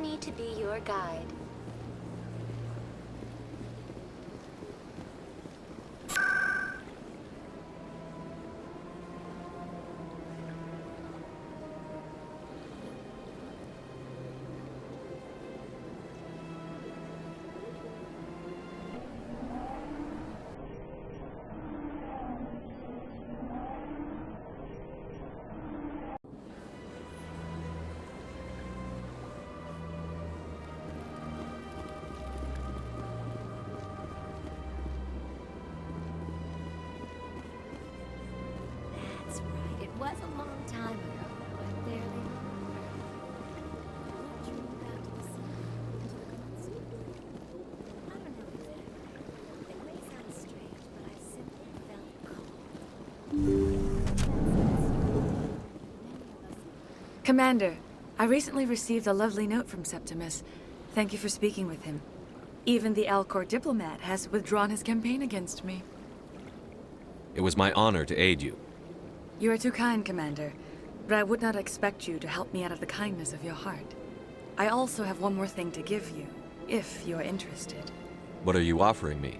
me to be your guide. That's right. It was a long time ago. I barely remember. What drew you back to the sea? Into the constant? I don't know exactly. It may sound strange, but I simply felt called. Commander, I recently received a lovely note from Septimus. Thank you for speaking with him. Even the Alcor diplomat has withdrawn his campaign against me. It was my honor to aid you. You are too kind, Commander, but I would not expect you to help me out of the kindness of your heart. I also have one more thing to give you, if you are interested. What are you offering me?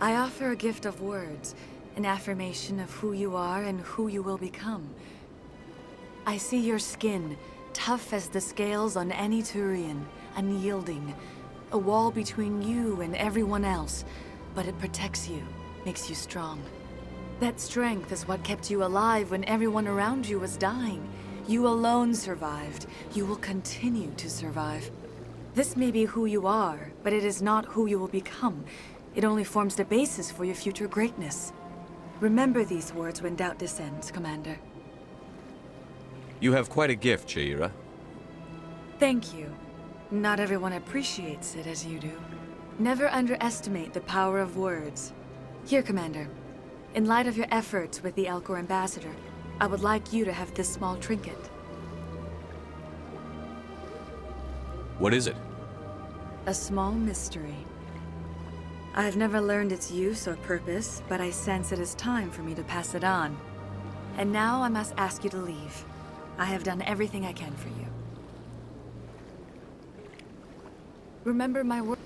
I offer a gift of words, an affirmation of who you are and who you will become. I see your skin, tough as the scales on any Turian, unyielding. A wall between you and everyone else, but it protects you, makes you strong. That strength is what kept you alive when everyone around you was dying. You alone survived. You will continue to survive. This may be who you are, but it is not who you will become. It only forms the basis for your future greatness. Remember these words when doubt descends, Commander. You have quite a gift, Sheira. Thank you. Not everyone appreciates it as you do. Never underestimate the power of words. Here, Commander. In light of your efforts with the Alcor ambassador, I would like you to have this small trinket. What is it? A small mystery. I have never learned its use or purpose, but I sense it is time for me to pass it on. And now I must ask you to leave. I have done everything I can for you. Remember my word.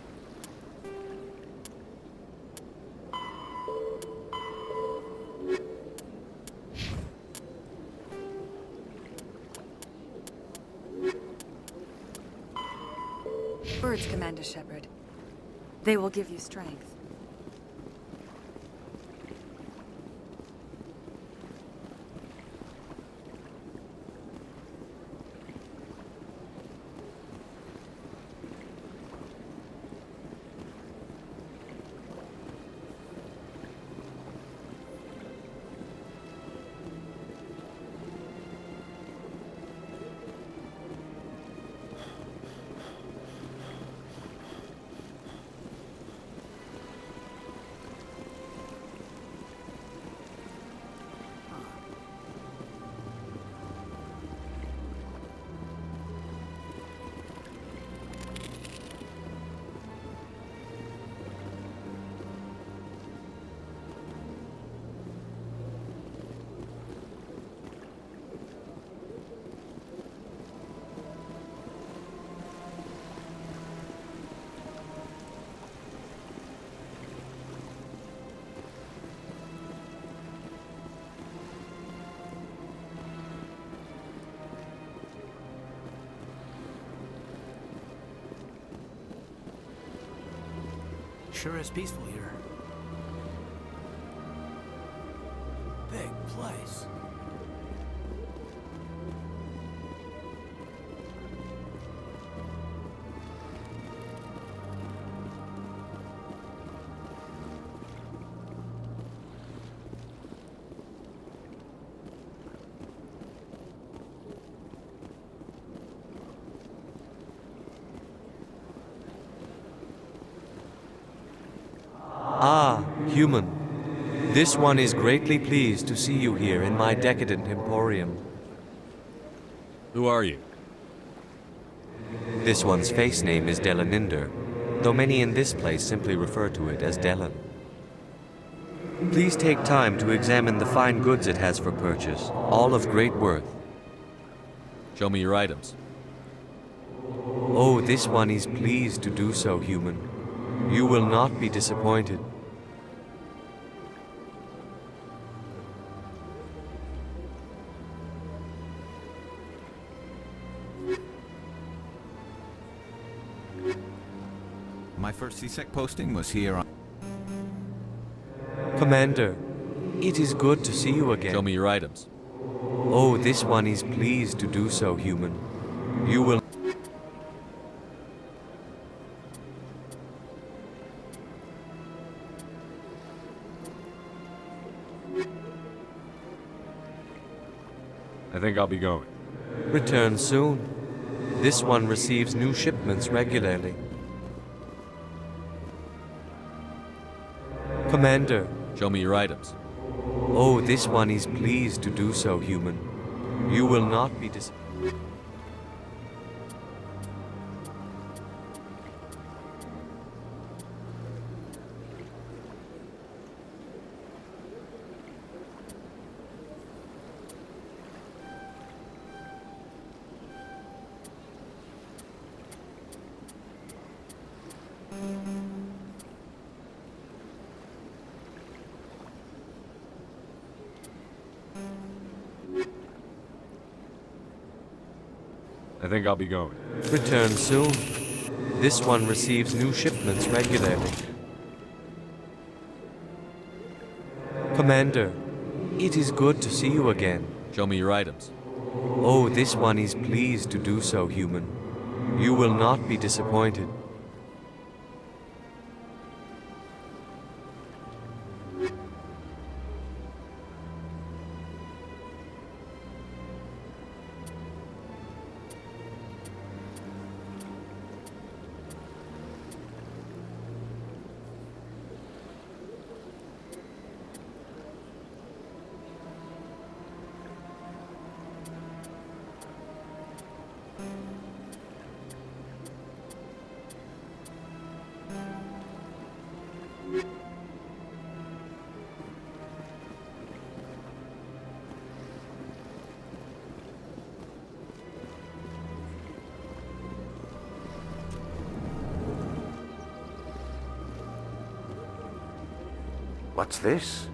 Words, Commander Shepard. They will give you strength. Sure is peaceful here. Big place. Ah, human. This one is greatly pleased to see you here in my decadent emporium. Who are you? This one's face name is Delaninder, though many in this place simply refer to it as Delan. Please take time to examine the fine goods it has for purchase, all of great worth. Show me your items. Oh, this one is pleased to do so, human. You will not be disappointed. My first CSEC posting was here on... Commander, it is good to see you again. Show me your items. Oh, this one is pleased to do so, human. You will... I think I'll be going. return soon. This one receives new shipments regularly. Commander, Show me your items. oh, this one is pleased to do so, human. You will not be disappointed. I think I'll be going. Return soon. This one receives new shipments regularly. Commander, it is good to see you again. Show me your items. Oh, this one is pleased to do so, human. You will not be disappointed. What's this?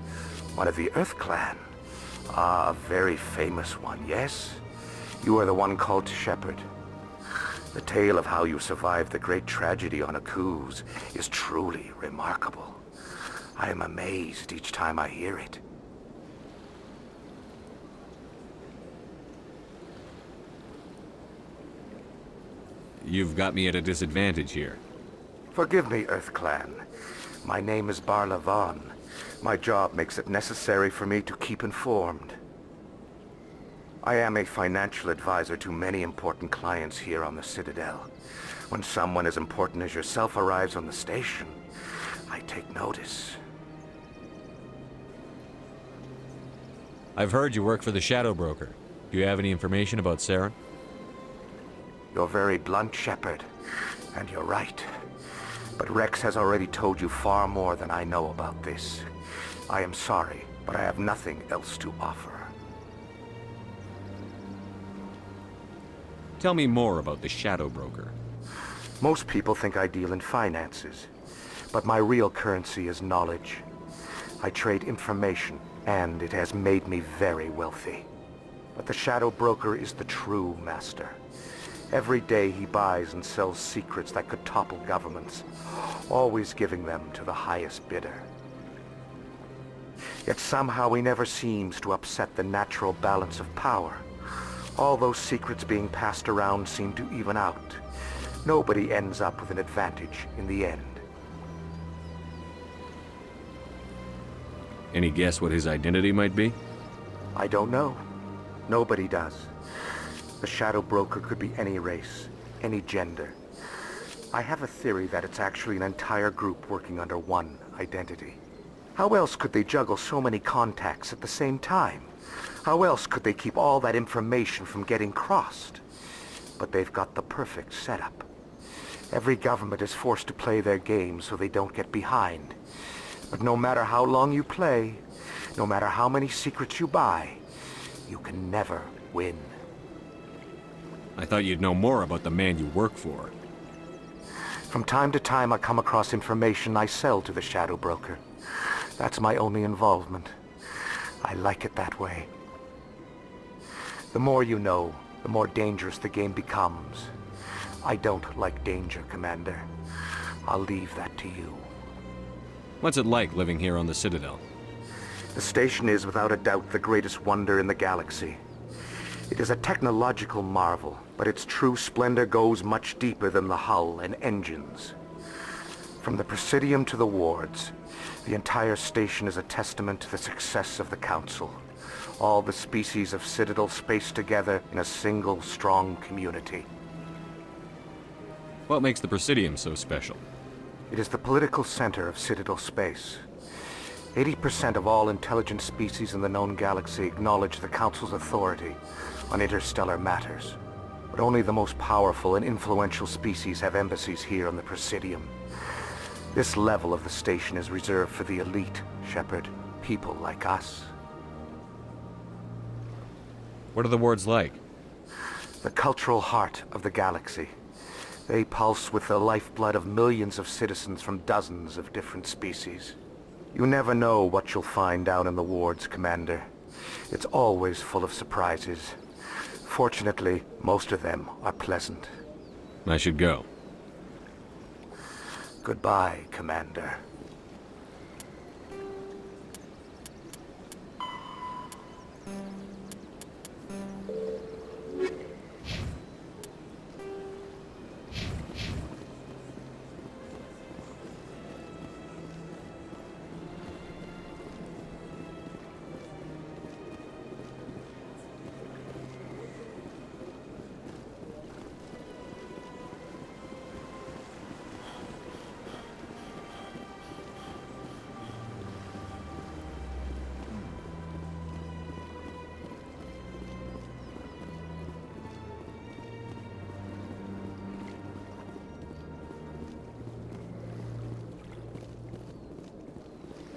One of the Earth Clan. Ah, a very famous one, yes? You are the one called Shepard. The tale of how you survived the great tragedy on Akuz is truly remarkable. I am amazed each time I hear it. You've got me at a disadvantage here. Forgive me, Earth Clan. My name is Barla Vaughn. My job makes it necessary for me to keep informed. I am a financial advisor to many important clients here on the Citadel. When someone as important as yourself arrives on the station, I take notice. I've heard you work for the Shadow Broker. Do you have any information about Saren? You're very blunt, Shepard, and you're right. But Rex has already told you far more than I know about this. I am sorry, but I have nothing else to offer. Tell me more about the Shadow Broker. Most people think I deal in finances, but my real currency is knowledge. I trade information, and it has made me very wealthy. But the Shadow Broker is the true master. Every day he buys and sells secrets that could topple governments, always giving them to the highest bidder. Yet somehow he never seems to upset the natural balance of power. All those secrets being passed around seem to even out. Nobody ends up with an advantage in the end. Any guess what his identity might be? I don't know. Nobody does. The Shadow Broker could be any race, any gender. I have a theory that it's actually an entire group working under one identity. How else could they juggle so many contacts at the same time? How else could they keep all that information from getting crossed? But they've got the perfect setup. Every government is forced to play their game so they don't get behind. But no matter how long you play, no matter how many secrets you buy, you can never win. I thought you'd know more about the man you work for. From time to time, I come across information I sell to the Shadow Broker. That's my only involvement. I like it that way. The more you know, the more dangerous the game becomes. I don't like danger, Commander. I'll leave that to you. What's it like living here on the Citadel? The station is without a doubt the greatest wonder in the galaxy. It is a technological marvel, but its true splendor goes much deeper than the hull and engines. From the Presidium to the wards, the entire station is a testament to the success of the Council. All the species of Citadel spaced together in a single, strong community. What makes the Presidium so special? It is the political center of Citadel space. 80% of all intelligent species in the known galaxy acknowledge the Council's authority on interstellar matters. But only the most powerful and influential species have embassies here on the Presidium. This level of the station is reserved for the elite, Shepard. People like us. What are the wards like? The cultural heart of the galaxy. They pulse with the lifeblood of millions of citizens from dozens of different species. You never know what you'll find down in the wards, Commander. It's always full of surprises. Fortunately, most of them are pleasant. I should go. Goodbye, Commander.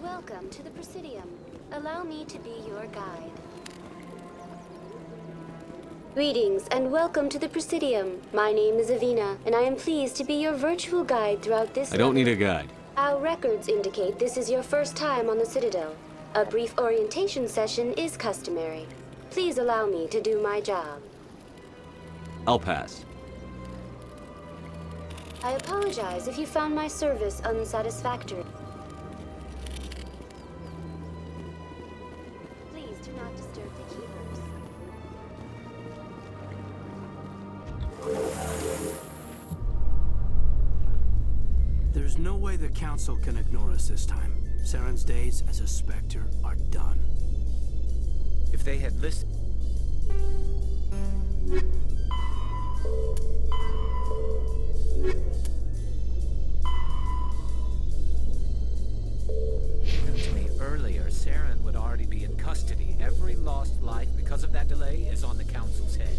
Welcome to the Presidium. Allow me to be your guide. Greetings and welcome to the Presidium. My name is Avina, and I am pleased to be your virtual guide throughout this I don't level. need a guide. Our records indicate this is your first time on the Citadel. A brief orientation session is customary. Please allow me to do my job. I'll pass. I apologize if you found my service unsatisfactory. Please do not disturb the keepers. There's no way the Council can ignore us this time. Saren's days as a Spectre are done. If they had listened... to me earlier, Saren would already be in custody. Every lost life because of that delay is on the Council's head.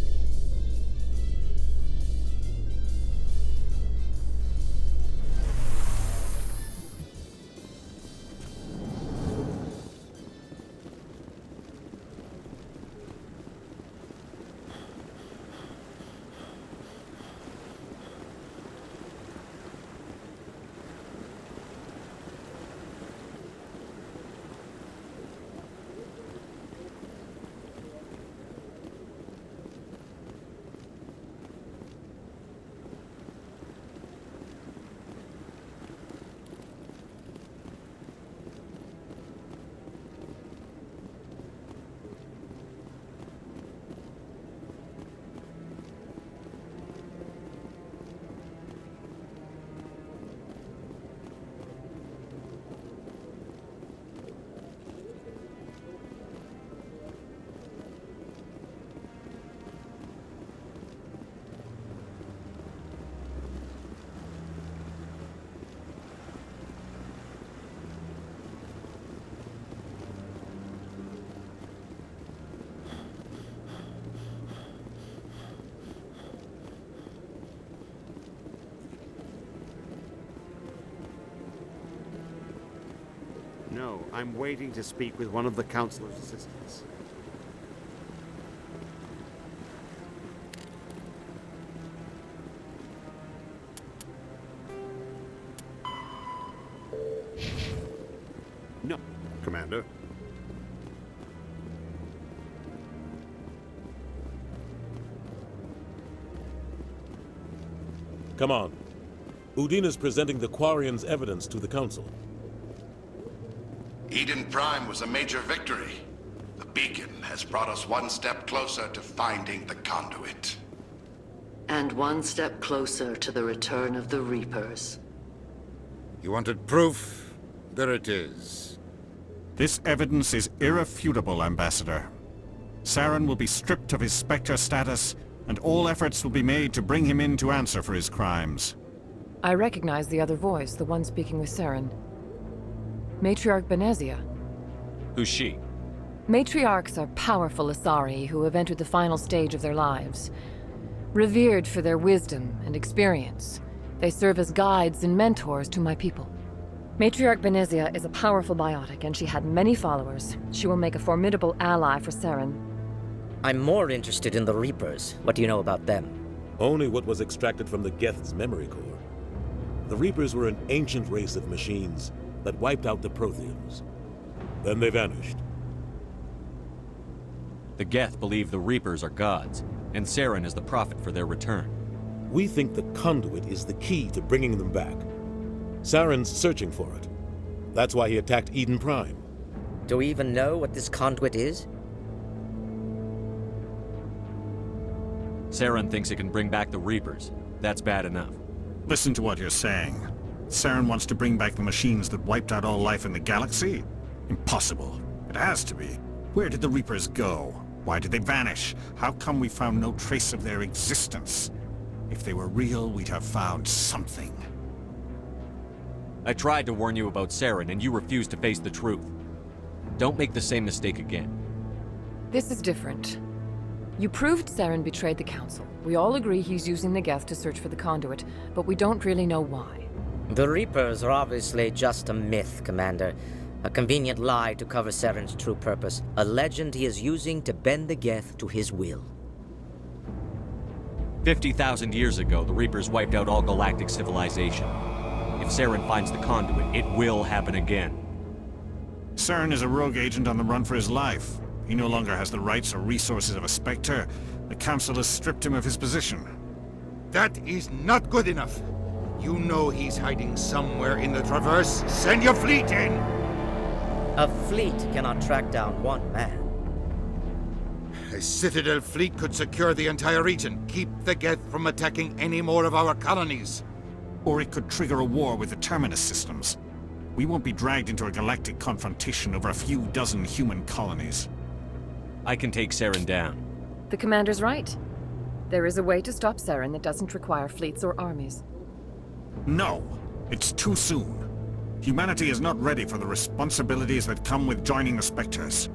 No, I'm waiting to speak with one of the Councilor's assistants. Commander. Come on. Udine is presenting the Quarians' evidence to the Council. Eden Prime was a major victory. The beacon has brought us one step closer to finding the conduit. And one step closer to the return of the Reapers. You wanted proof? There it is. This evidence is irrefutable, Ambassador. Saren will be stripped of his Spectre status, and all efforts will be made to bring him in to answer for his crimes. I recognize the other voice, the one speaking with Saren. Matriarch Benezia. Who's she? Matriarchs are powerful Asari who have entered the final stage of their lives. Revered for their wisdom and experience, they serve as guides and mentors to my people. Matriarch Benezia is a powerful biotic, and she had many followers. She will make a formidable ally for Saren. I'm more interested in the Reapers. What do you know about them? Only what was extracted from the Geth's memory core. The Reapers were an ancient race of machines that wiped out the Protheans. Then they vanished. The Geth believe the Reapers are gods, and Saren is the prophet for their return. We think the conduit is the key to bringing them back. Saren's searching for it. That's why he attacked Eden Prime. Do we even know what this conduit is? Saren thinks it can bring back the Reapers. That's bad enough. Listen to what you're saying. Saren wants to bring back the machines that wiped out all life in the galaxy? Impossible. It has to be. Where did the Reapers go? Why did they vanish? How come we found no trace of their existence? If they were real, we'd have found something. I tried to warn you about Saren, and you refused to face the truth. Don't make the same mistake again. This is different. You proved Saren betrayed the Council. We all agree he's using the Geth to search for the conduit, but we don't really know why. The Reapers are obviously just a myth, Commander. A convenient lie to cover Saren's true purpose. A legend he is using to bend the Geth to his will. 50,000 years ago, the Reapers wiped out all galactic civilization. If Saren finds the conduit, it will happen again. Saren is a rogue agent on the run for his life. He no longer has the rights or resources of a Spectre. The Council has stripped him of his position. That is not good enough. You know he's hiding somewhere in the Traverse. Send your fleet in! A fleet cannot track down one man. A Citadel fleet could secure the entire region, keep the Geth from attacking any more of our colonies. Or it could trigger a war with the Terminus systems. We won't be dragged into a galactic confrontation over a few dozen human colonies. I can take Saren down. The Commander's right. There is a way to stop Saren that doesn't require fleets or armies. No, it's too soon. Humanity is not ready for the responsibilities that come with joining the Spectres.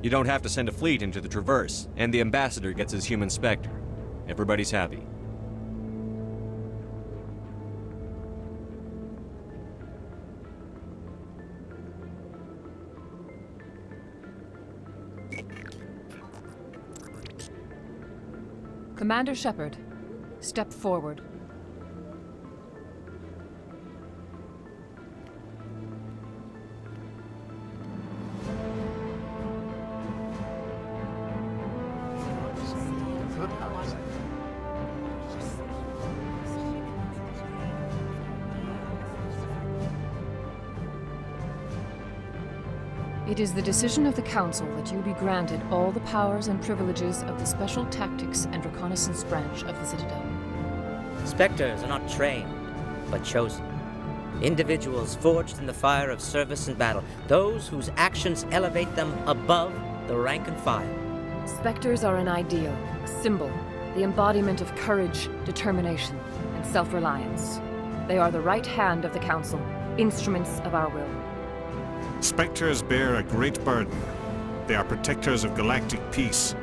You don't have to send a fleet into the Traverse, and the Ambassador gets his human Spectre. Everybody's happy. Commander Shepard, step forward. It is the decision of the Council that you be granted all the powers and privileges of the Special Tactics and Reconnaissance branch of the Citadel. Spectres are not trained, but chosen. Individuals forged in the fire of service and battle, those whose actions elevate them above the rank and file. Spectres are an ideal, a symbol, the embodiment of courage, determination, and self-reliance. They are the right hand of the Council, instruments of our will. Spectres bear a great burden. They are protectors of galactic peace,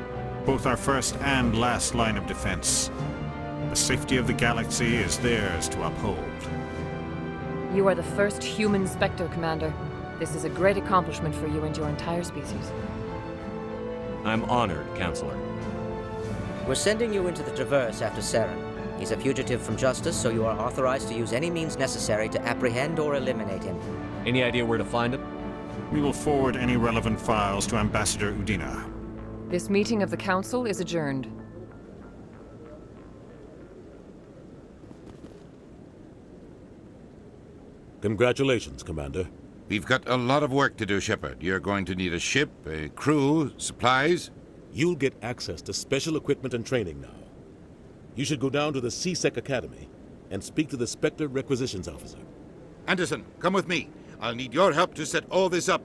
both our first and last line of defense. The safety of the galaxy is theirs to uphold. You are the first human Spectre, Commander. This is a great accomplishment for you and your entire species. I'm honored, Counselor. We're sending you into the Traverse after Saren. He's a fugitive from justice, so you are authorized to use any means necessary to apprehend or eliminate him. Any idea where to find him? We will forward any relevant files to Ambassador Udina. This meeting of the Council is adjourned. Congratulations, Commander. We've got a lot of work to do, Shepard. You're going to need a ship, a crew, supplies. You'll get access to special equipment and training now. You should go down to the C-Sec Academy and speak to the Spectre Requisitions Officer. Anderson, come with me. I'll need your help to set all this up.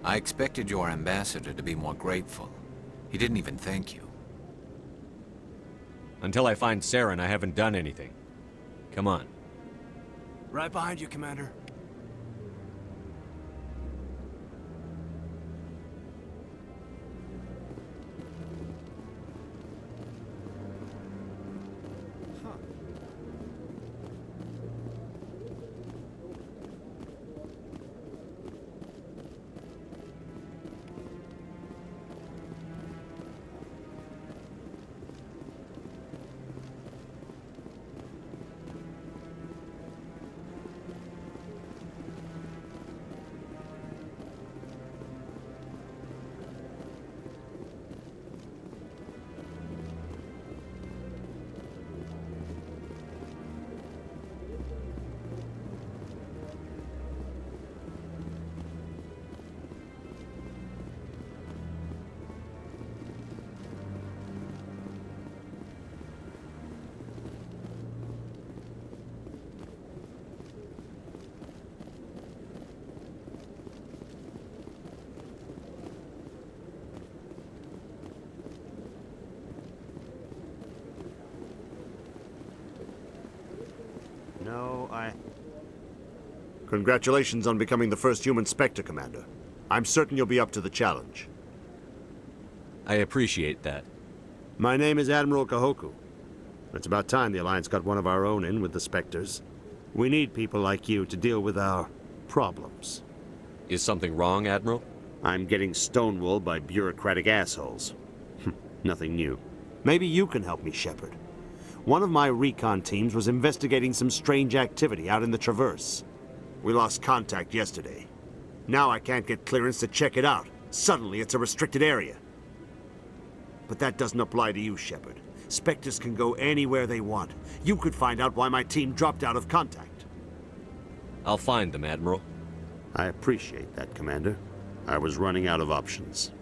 I expected your ambassador to be more grateful. He didn't even thank you. Until I find Saren, I haven't done anything. Come on. Right behind you, Commander. No, Congratulations on becoming the first human Spectre, Commander. I'm certain you'll be up to the challenge. I appreciate that. My name is Admiral Kahoku. It's about time the Alliance got one of our own in with the Spectres. We need people like you to deal with our problems. Is something wrong, Admiral? I'm getting stonewalled by bureaucratic assholes. Nothing new. Maybe you can help me, Shepard. One of my recon teams was investigating some strange activity out in the Traverse. We lost contact yesterday. Now I can't get clearance to check it out. Suddenly it's a restricted area. But that doesn't apply to you, Shepard. Spectres can go anywhere they want. You could find out why my team dropped out of contact. I'll find them, Admiral. I appreciate that, Commander. I was running out of options.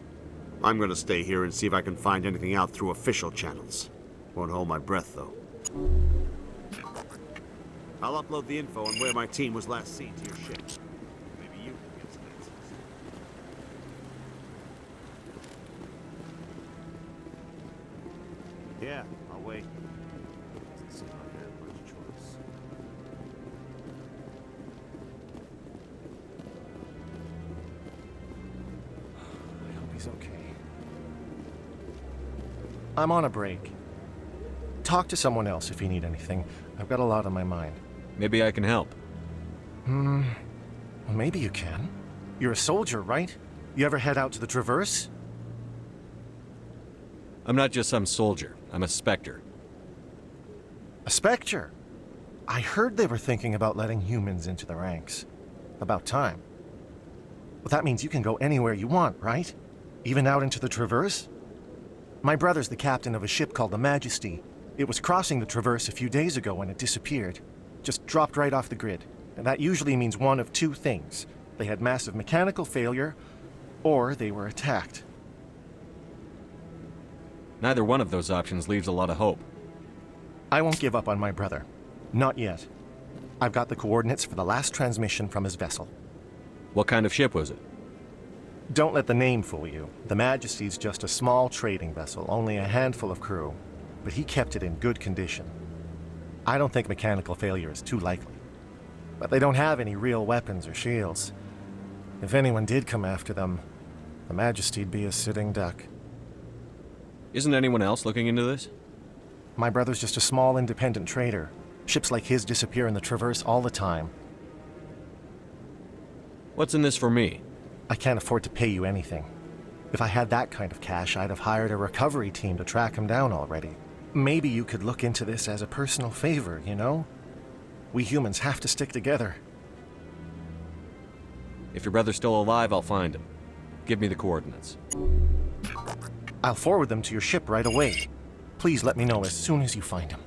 I'm gonna stay here and see if I can find anything out through official channels. Won't hold my breath, though. I'll upload the info on where my team was last seen to your ship. Maybe you can get some answers. Yeah, I'll wait. Doesn't seem like I have much choice. I hope he's okay. I'm on a break. Talk to someone else if you need anything. I've got a lot on my mind. Maybe I can help. Well, maybe you can. You're a soldier, right? You ever head out to the Traverse? I'm not just some soldier. I'm a Spectre. A Spectre? I heard they were thinking about letting humans into the ranks. About time. Well, that means you can go anywhere you want, right? Even out into the Traverse? My brother's the captain of a ship called the Majesty. It was crossing the Traverse a few days ago when it disappeared. Just dropped right off the grid. And that usually means one of two things. They had massive mechanical failure, or they were attacked. Neither one of those options leaves a lot of hope. I won't give up on my brother. Not yet. I've got the coordinates for the last transmission from his vessel. What kind of ship was it? Don't let the name fool you. The Majesty's just a small trading vessel, only a handful of crew. But he kept it in good condition. I don't think mechanical failure is too likely. But they don't have any real weapons or shields. If anyone did come after them, the Majesty'd be a sitting duck. Isn't anyone else looking into this? My brother's just a small independent trader. Ships like his disappear in the Traverse all the time. What's in this for me? I can't afford to pay you anything. If I had that kind of cash, I'd have hired a recovery team to track him down already. Maybe you could look into this as a personal favor, you know? We humans have to stick together. If your brother's still alive, I'll find him. Give me the coordinates. I'll forward them to your ship right away. Please let me know as soon as you find him.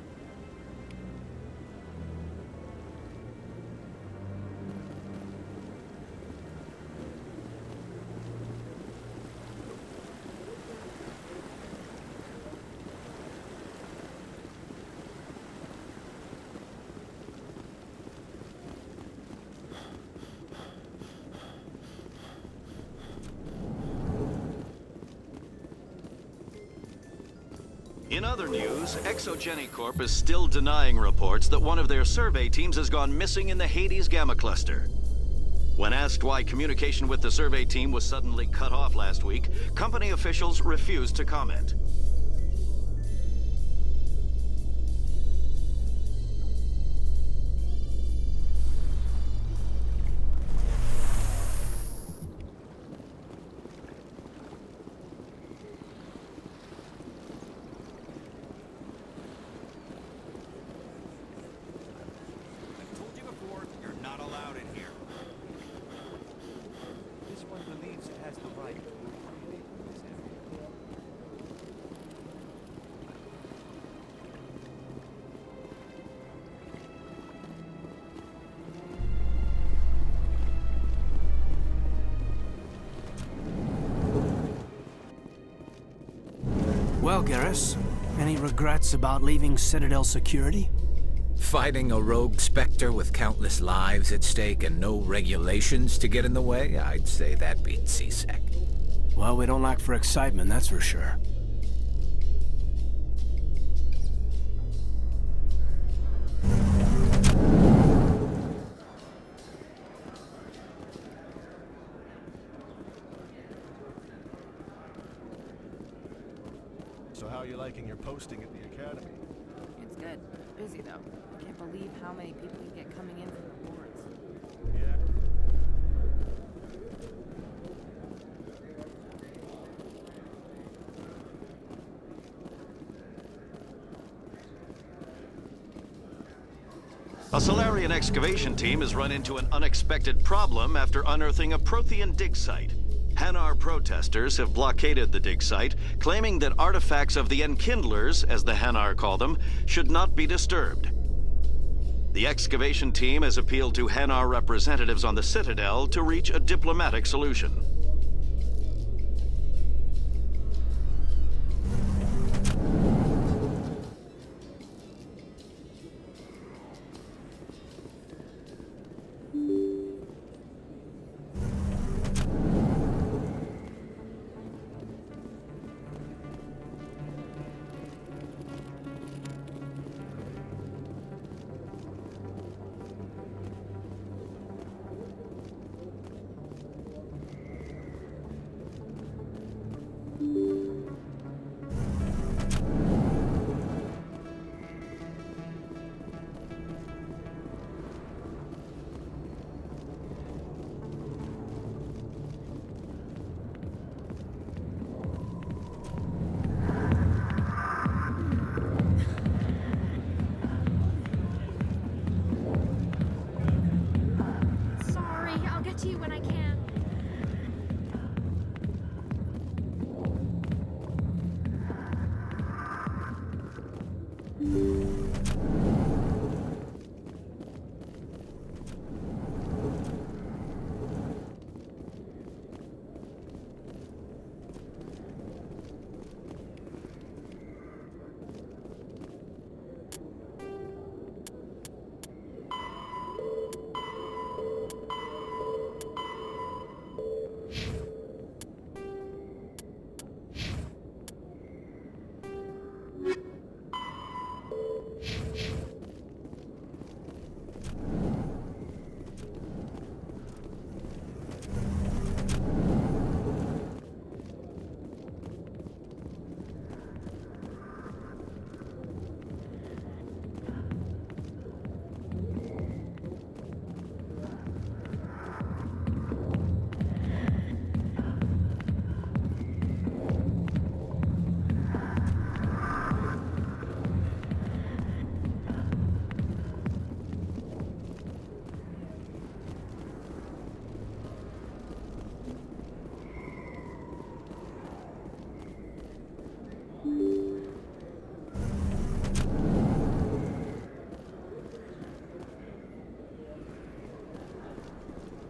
In other news, Exogeny Corp is still denying reports that one of their survey teams has gone missing in the Hades Gamma Cluster. When asked why communication with the survey team was suddenly cut off last week, company officials refused to comment. Well, Garrus, any regrets about leaving Citadel Security? Fighting a rogue Spectre with countless lives at stake and no regulations to get in the way? I'd say that beats CSEC. Well, we don't lack for excitement, that's for sure. So how are you liking your posting at the Academy? It's good. Busy, though. I can't believe how many people you get coming in for reports. Yeah. A Solarian excavation team has run into an unexpected problem after unearthing a Prothean dig site. Hanar protesters have blockaded the dig site, claiming that artifacts of the Enkindlers, as the Hanar call them, should not be disturbed. The excavation team has appealed to Hanar representatives on the Citadel to reach a diplomatic solution.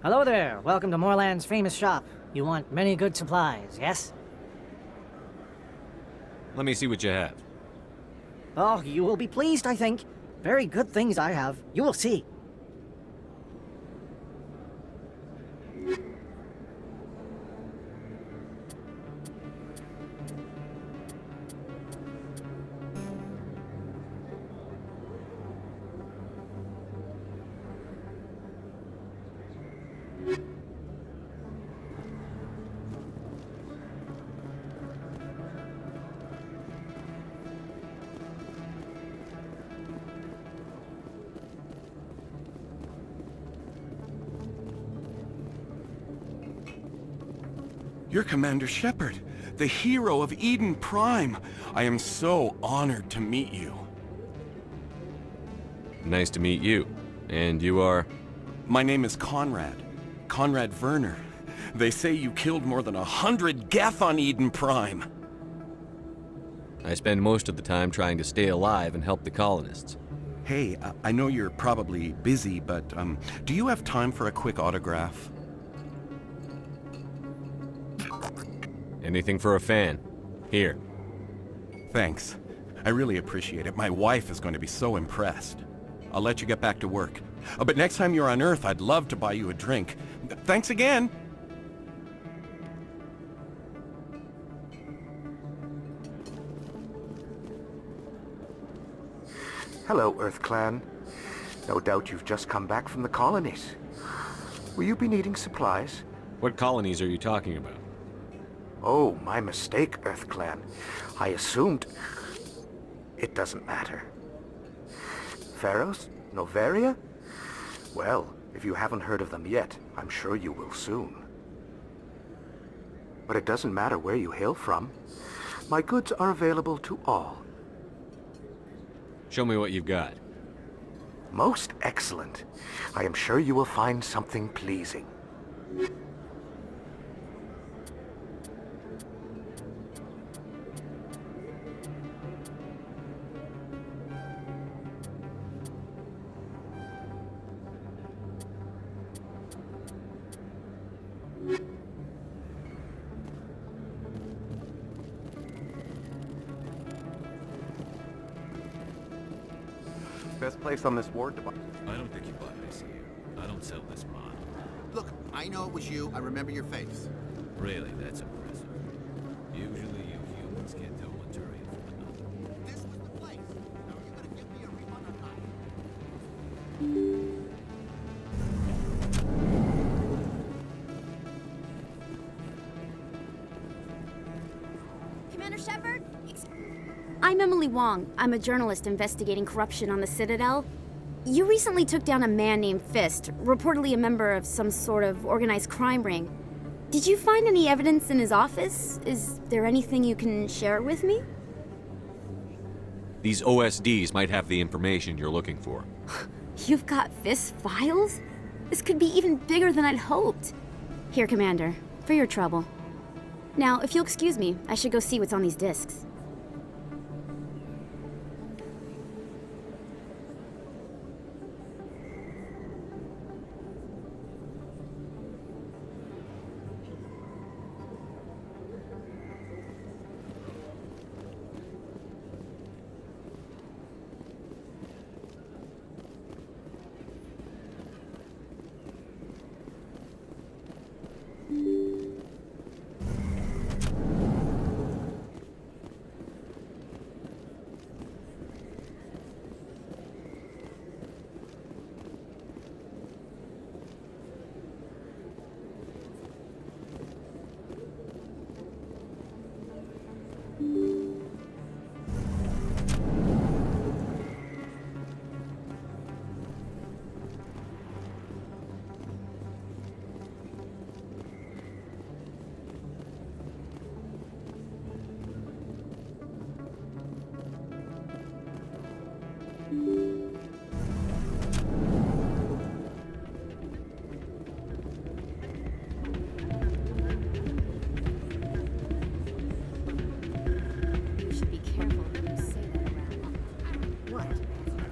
Hello there. Welcome to Moorland's famous shop. You want many good supplies, yes? Let me see what you have. Oh, you will be pleased, I think. Very good things I have. You will see. You're Commander Shepard, the hero of Eden Prime. I am so honored to meet you. Nice to meet you. And you are? My name is Conrad. Conrad Werner. They say you killed more than 100 Geth on Eden Prime. I spend most of the time trying to stay alive and help the colonists. Hey, I know you're probably busy, but do you have time for a quick autograph? Anything for a fan. Here. Thanks. I really appreciate it. My wife is going to be so impressed. I'll let you get back to work. But next time you're on Earth, I'd love to buy you a drink. Thanks again! Hello, Earth Clan. No doubt you've just come back from the colonies. Will you be needing supplies? What colonies are you talking about? Oh, my mistake, Earth Clan. I assumed... It doesn't matter. Pharos? Noveria? Well, if you haven't heard of them yet, I'm sure you will soon. But it doesn't matter where you hail from. My goods are available to all. Show me what you've got. Most excellent. I am sure you will find something pleasing. Best place on this ward to buy. I don't think you bought this here. I don't sell this mod. Look, I know it was you. I remember your face. Really, that's impressive. Usually you humans can't tell one Turian from another. This was the place. Now are you gonna give me a refund or not? Commander Shepard? I'm Emily Wong. I'm a journalist investigating corruption on the Citadel. You recently took down a man named Fist, reportedly a member of some sort of organized crime ring. Did you find any evidence in his office? Is there anything you can share with me? These OSDs might have the information you're looking for. You've got Fist's files? This could be even bigger than I'd hoped. Here, Commander, for your trouble. Now, if you'll excuse me, I should go see what's on these discs.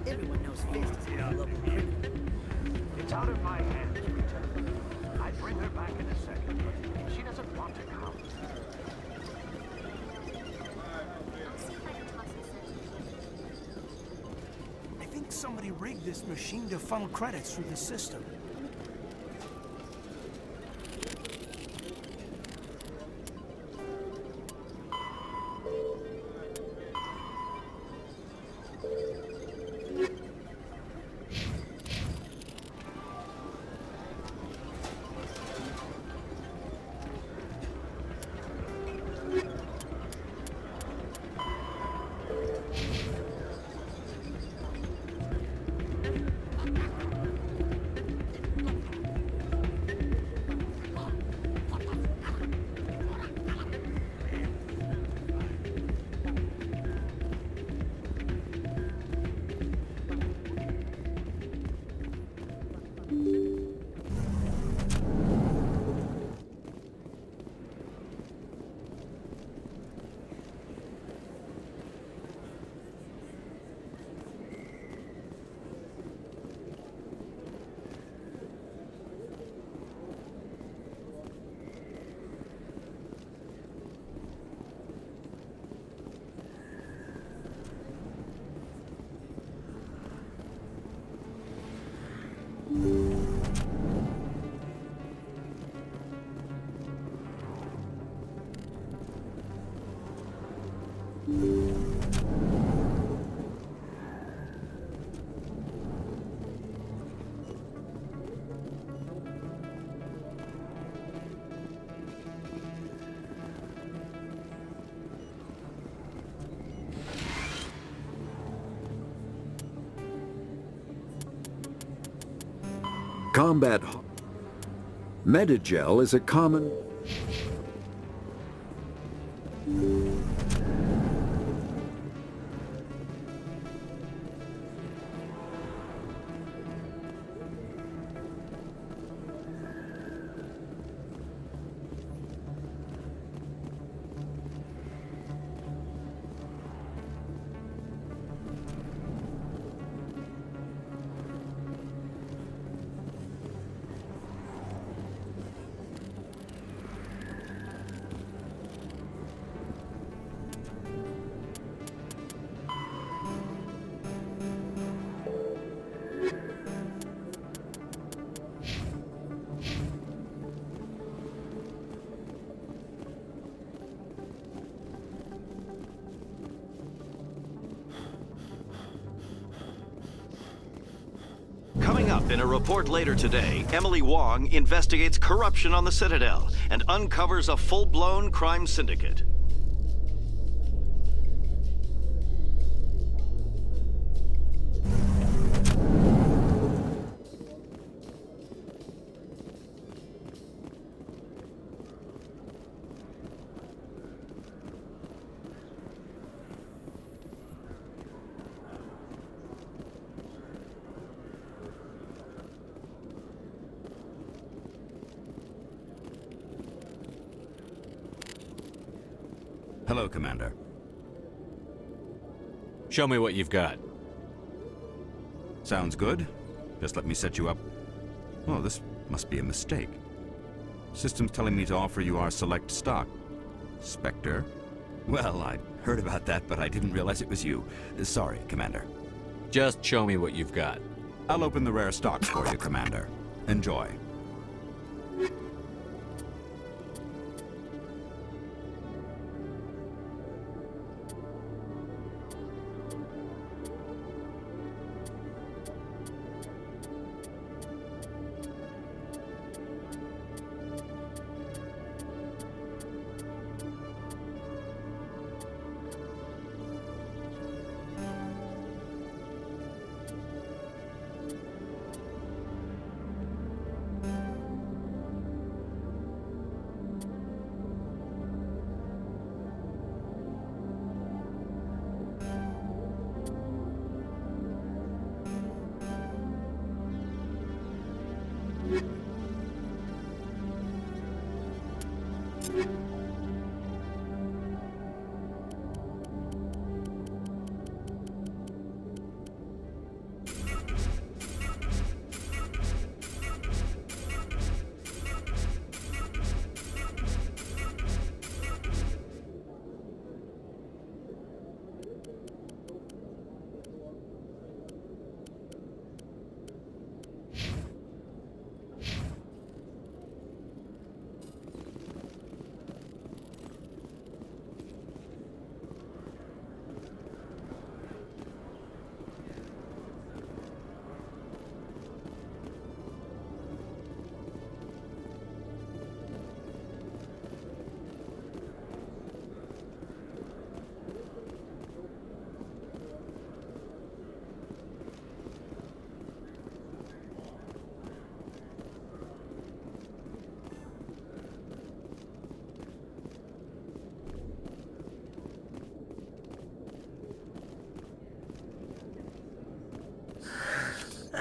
Everyone knows Fist is a local criminal. It's out of my hands, Lieutenant. bring her back in a second, but she doesn't want to come. I think somebody rigged this machine to funnel credits through the system. Combat Medigel is a common... Coming up in a report later today, Emily Wong investigates corruption on the Citadel and uncovers a full-blown crime syndicate. Hello, Commander. Show me what you've got. Sounds good. Just let me set you up. Oh, this must be a mistake. System's telling me to offer you our select stock. Spectre? Well, I'd heard about that, but I didn't realize it was you. Sorry, Commander. Just show me what you've got. I'll open the rare stocks for you, Commander. Enjoy.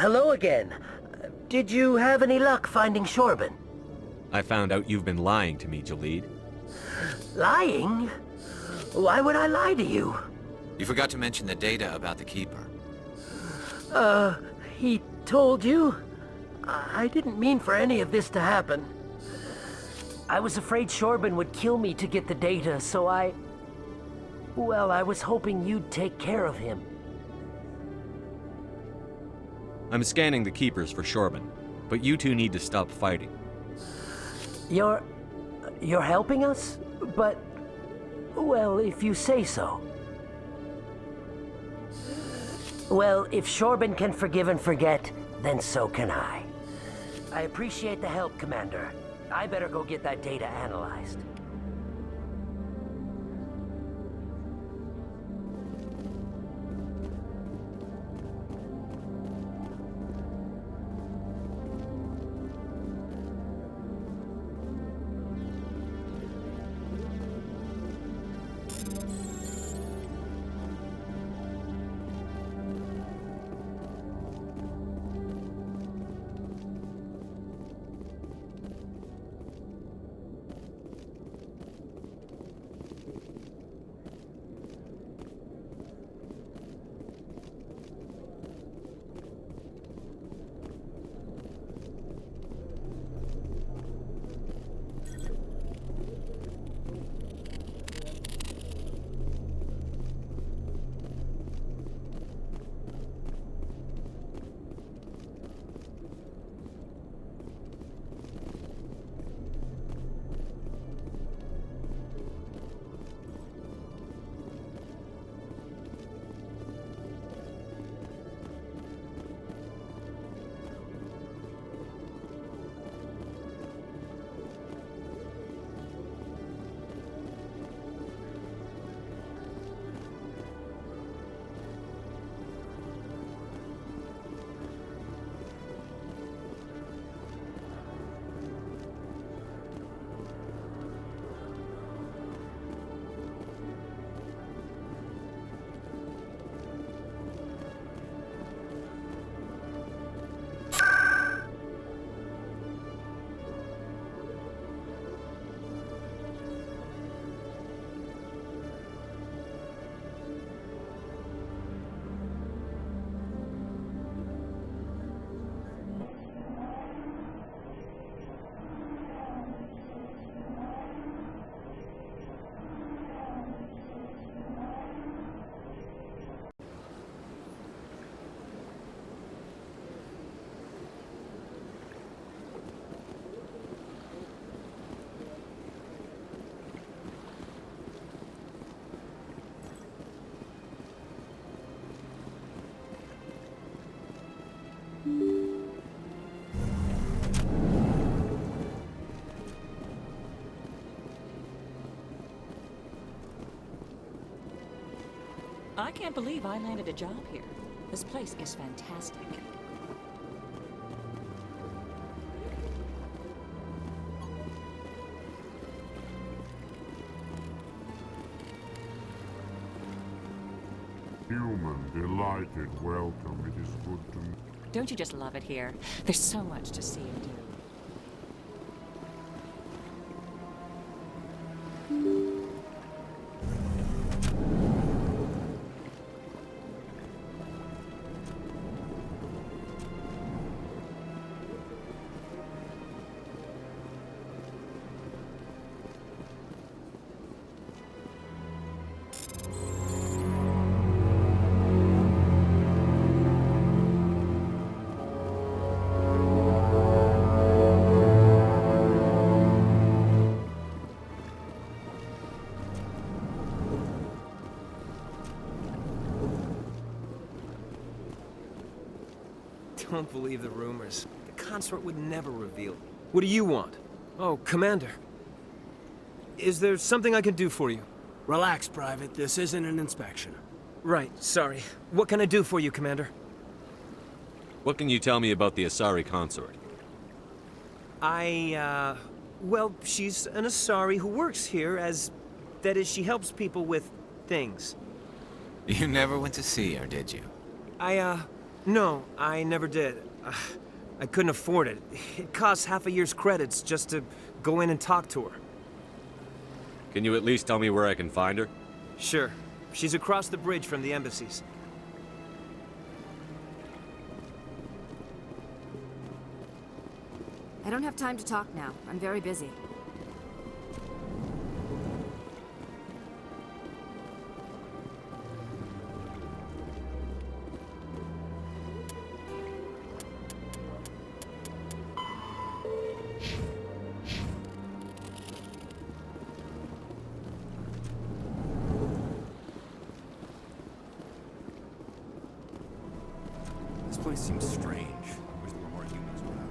Hello again. Did you have any luck finding Shorban? I found out you've been lying to me, Jalid. Lying? Why would I lie to you? You forgot to mention the data about the Keeper. He told you? I didn't mean for any of this to happen. I was afraid Shorban would kill me to get the data, so well, I was hoping you'd take care of him. I'm scanning the Keepers for Shorban, but you two need to stop fighting. You're helping us? But, well, if you say so. Well, if Shorban can forgive and forget, then so can I. I appreciate the help, Commander. I better go get that data analyzed. I can't believe I landed a job here. This place is fantastic. Human, delighted welcome. It is good to meet. Don't you just love it here? There's so much to see and do. Don't believe the rumors. The consort would never reveal. What do you want? Oh, Commander. Is there something I can do for you? Relax, Private. This isn't an inspection. Right, sorry. What can I do for you, Commander? What can you tell me about the Asari consort? Well, she's an Asari who works here that is, she helps people with things. You never went to see her, did you? No, I never did. I couldn't afford it. It costs half a year's credits just to go in and talk to her. Can you at least tell me where I can find her? Sure. She's across the bridge from the embassies. I don't have time to talk now. I'm very busy. This place seems strange. Wish there were more humans around.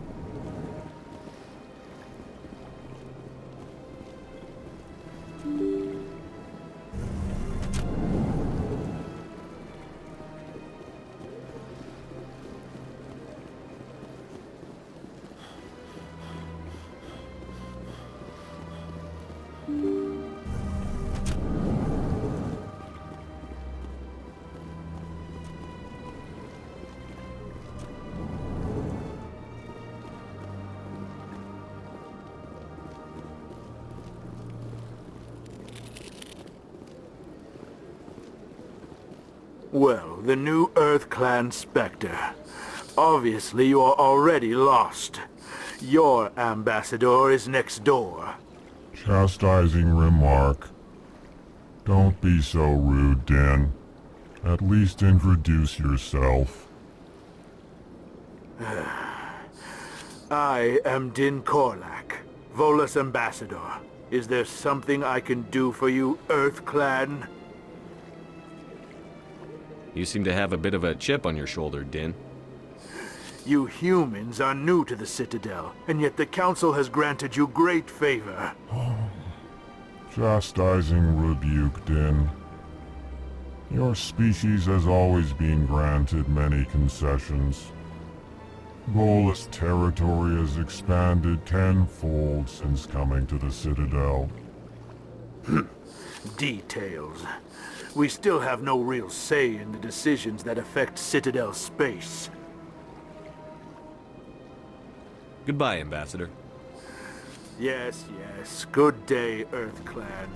Well, the new Earth Clan Spectre. Obviously you are already lost. Your ambassador is next door. Chastising remark. Don't be so rude, Din. At least introduce yourself. I am Din Korlak, Volus ambassador. Is there something I can do for you, Earth Clan? You seem to have a bit of a chip on your shoulder, Din. You humans are new to the Citadel, and yet the Council has granted you great favor. Chastising rebuke, Din. Your species has always been granted many concessions. Volus territory has expanded tenfold since coming to the Citadel. Details. We still have no real say in the decisions that affect Citadel space. Goodbye, Ambassador. Yes, yes. Good day, Earth Clan.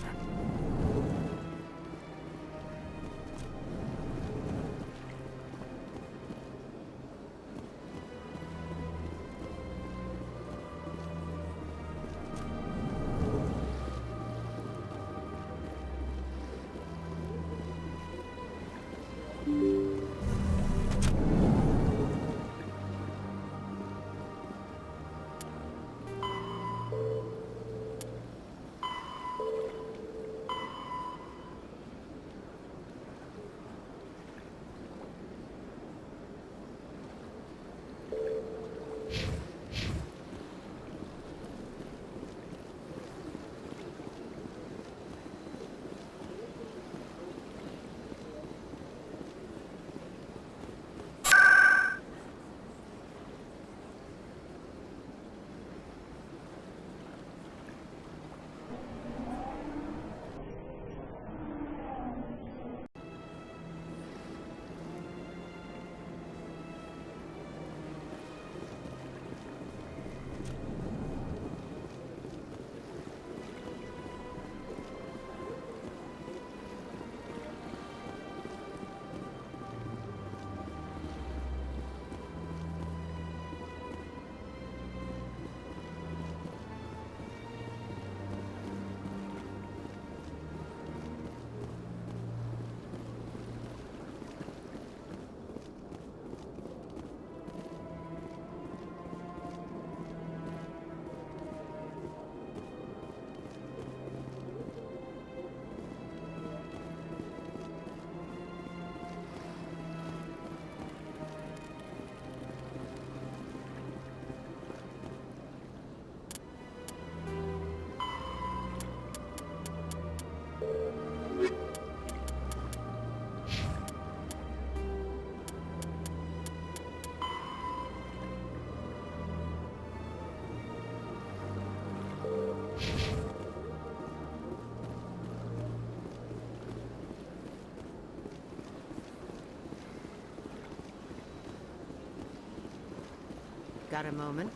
Got a moment?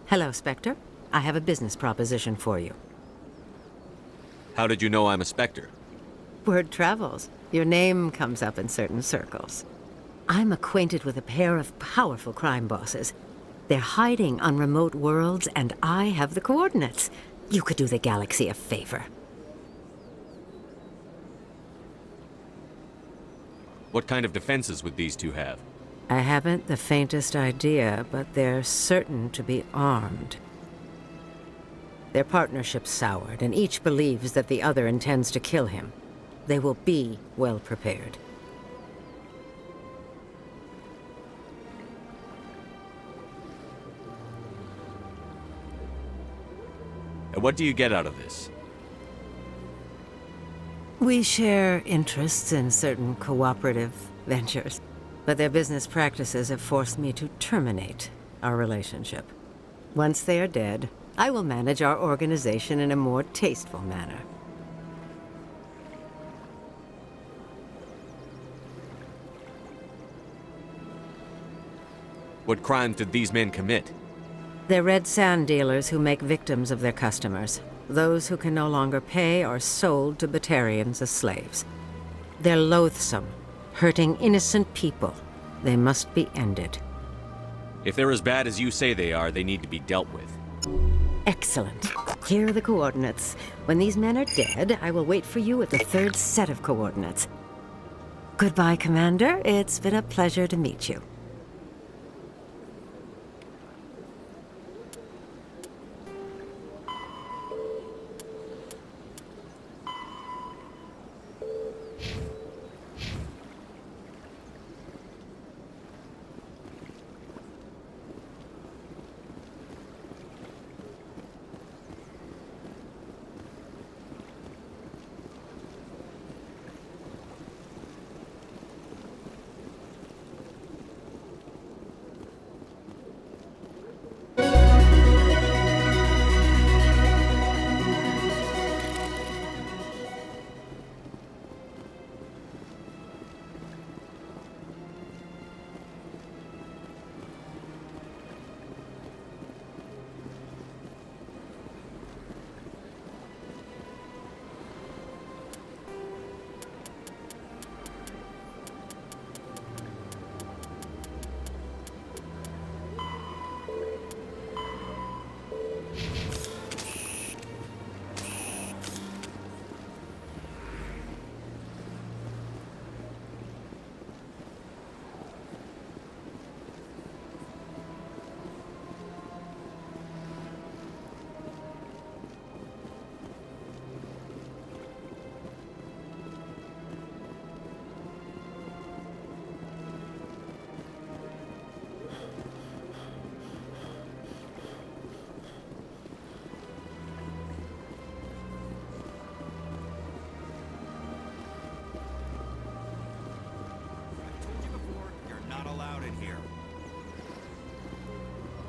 Hello, Spectre. I have a business proposition for you. How did you know I'm a Spectre? Word travels. Your name comes up in certain circles. I'm acquainted with a pair of powerful crime bosses. They're hiding on remote worlds, and I have the coordinates. You could do the galaxy a favor. What kind of defenses would these two have? I haven't the faintest idea, but they're certain to be armed. Their partnership's soured, and each believes that the other intends to kill him. They will be well prepared. And what do you get out of this? We share interests in certain cooperative ventures, but their business practices have forced me to terminate our relationship. Once they are dead, I will manage our organization in a more tasteful manner. What crimes did these men commit? They're red sand dealers who make victims of their customers. Those who can no longer pay are sold to Batarians as slaves. They're loathsome, hurting innocent people. They must be ended. If they're as bad as you say they are, they need to be dealt with. Excellent. Here are the coordinates. When these men are dead, I will wait for you at the third set of coordinates. Goodbye, Commander. It's been a pleasure to meet you.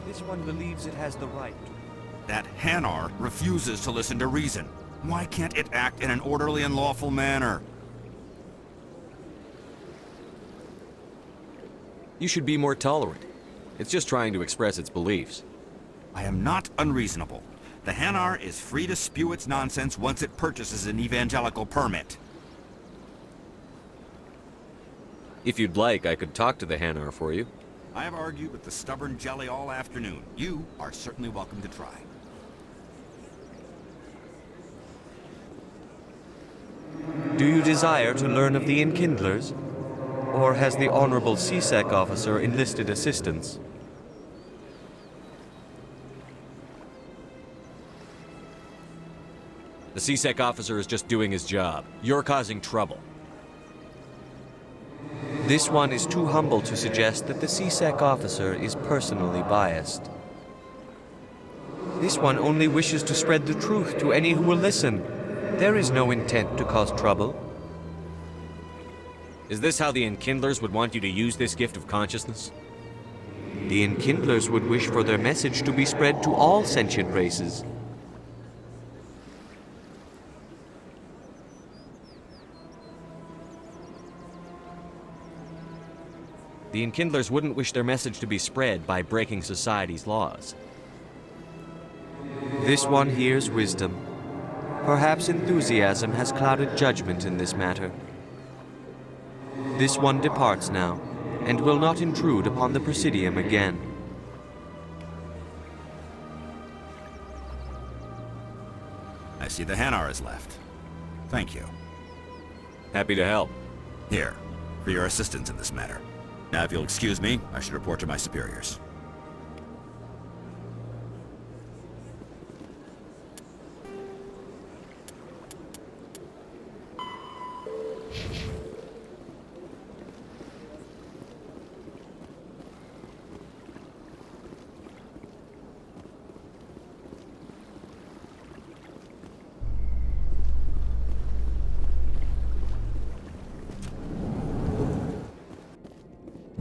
This one believes it has the right. That Hanar refuses to listen to reason. Why can't it act in an orderly and lawful manner? You should be more tolerant. It's just trying to express its beliefs. I am not unreasonable. The Hanar is free to spew its nonsense once it purchases an evangelical permit. If you'd like, I could talk to the Hanar for you. I have argued with the stubborn jelly all afternoon. You are certainly welcome to try. Do you desire to learn of the Enkindlers? Or has the Honorable CSEC officer enlisted assistance? The CSEC officer is just doing his job. You're causing trouble. This one is too humble to suggest that the CSEC officer is personally biased. This one only wishes to spread the truth to any who will listen. There is no intent to cause trouble. Is this how the Enkindlers would want you to use this gift of consciousness? The Enkindlers would wish for their message to be spread to all sentient races. The Enkindlers wouldn't wish their message to be spread by breaking society's laws. This one hears wisdom. Perhaps enthusiasm has clouded judgment in this matter. This one departs now, and will not intrude upon the Presidium again. I see the Hanar is left. Thank you. Happy to help. Here, for your assistance in this matter. Now, if you'll excuse me, I should report to my superiors.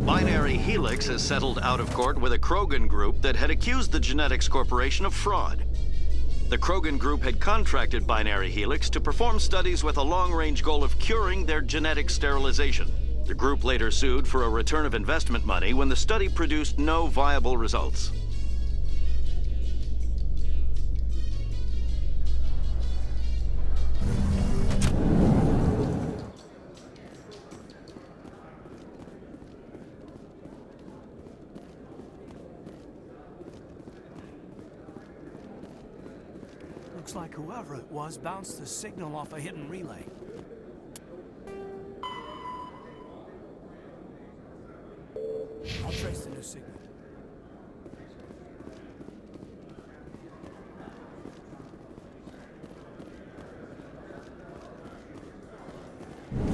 Binary Helix has settled out of court with a Krogan group that had accused the Genetics Corporation of fraud. The Krogan group had contracted Binary Helix to perform studies with a long-range goal of curing their genetic sterilization. The group later sued for a return of investment money when the study produced no viable results. Looks like whoever it was bounced the signal off a hidden relay. I'll trace the new signal.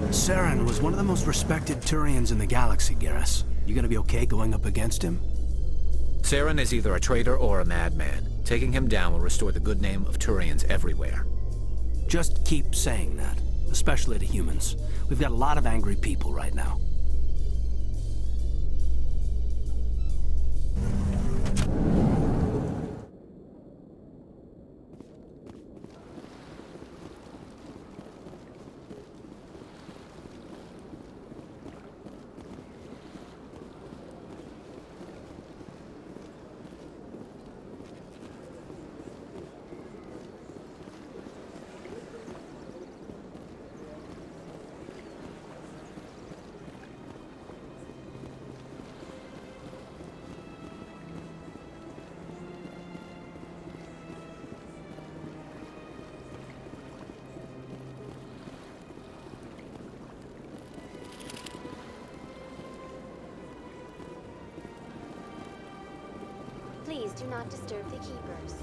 Saren was one of the most respected Turians in the galaxy, Garrus. You gonna be okay going up against him? Saren is either a traitor or a madman. Taking him down will restore the good name of Turians everywhere. Just keep saying that, especially to humans. We've got a lot of angry people right now. Please do not disturb the keepers.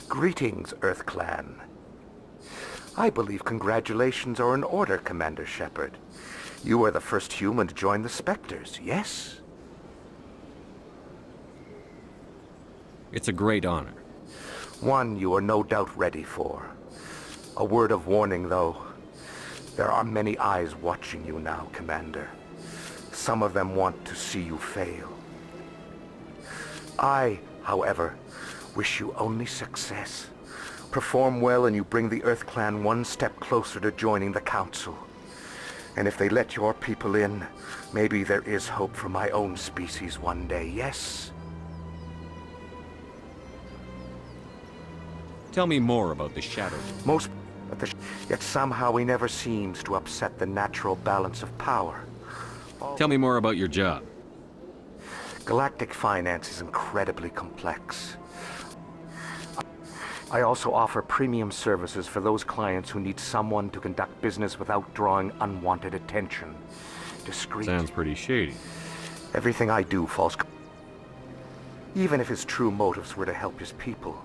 Greetings, Earth Clan. I believe congratulations are in order, Commander Shepard. You are the first human to join the Spectres, yes? It's a great honor. One you are no doubt ready for. A word of warning, though. There are many eyes watching you now, Commander. Some of them want to see you fail. I, however, wish you only success. Perform well and you bring the Earth Clan one step closer to joining the Council. And if they let your people in, maybe there is hope for my own species one day, yes? Tell me more about the Shadow. Yet somehow he never seems to upset the natural balance of power. Tell me more about your job. Galactic finance is incredibly complex. I also offer premium services for those clients who need someone to conduct business without drawing unwanted attention. Discreet. Sounds pretty shady. Everything I do falls... Even if his true motives were to help his people,